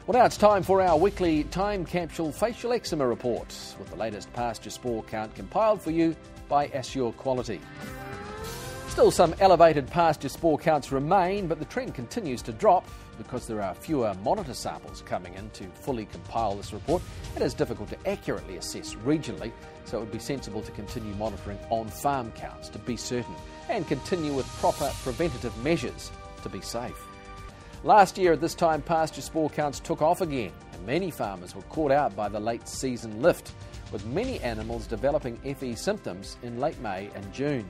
Well, now it's time for our weekly time capsule facial eczema report, with the latest pasture spore count compiled for you by Assure Quality. Still, some elevated pasture spore counts remain, but the trend continues to drop because there are fewer monitor samples coming in to fully compile this report. It is difficult to accurately assess regionally, so it would be sensible to continue monitoring on-farm counts to be certain and continue with proper preventative measures to be safe. Last year at this time, pasture spore counts took off again, and many farmers were caught out by the late season lift, with many animals developing FE symptoms in late May and June.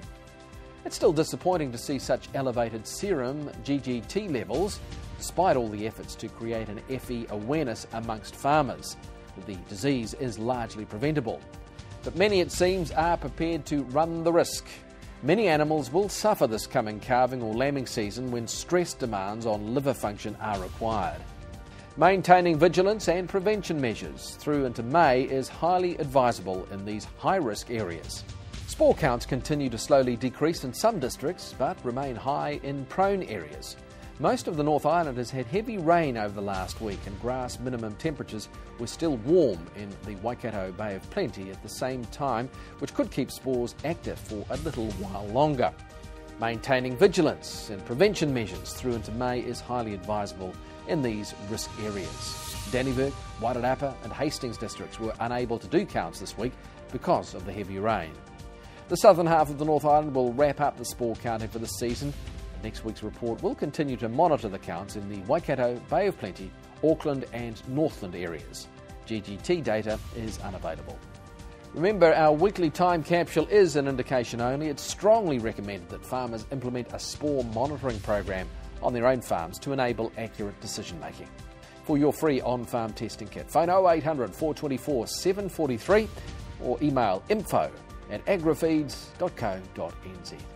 It's still disappointing to see such elevated serum GGT levels, despite all the efforts to create an FE awareness amongst farmers. The disease is largely preventable, but many, it seems, are prepared to run the risk. Many animals will suffer this coming calving or lambing season when stress demands on liver function are required. Maintaining vigilance and prevention measures through into May is highly advisable in these high-risk areas. Spore counts continue to slowly decrease in some districts, but remain high in prone areas. Most of the North Island has had heavy rain over the last week, and grass minimum temperatures were still warm in the Waikato Bay of Plenty at the same time, which could keep spores active for a little while longer. Maintaining vigilance and prevention measures through into May is highly advisable in these risk areas. Dannevirke, Wairarapa and Hastings districts were unable to do counts this week because of the heavy rain. The southern half of the North Island will wrap up the spore counting for this season. Next week's report will continue to monitor the counts in the Waikato, Bay of Plenty, Auckland and Northland areas. GGT data is unavailable. Remember, our weekly time capsule is an indication only. It's strongly recommended that farmers implement a spore monitoring program on their own farms to enable accurate decision making. For your free on-farm testing kit, phone 0800 424 743 or email info@agrifeeds.co.nz.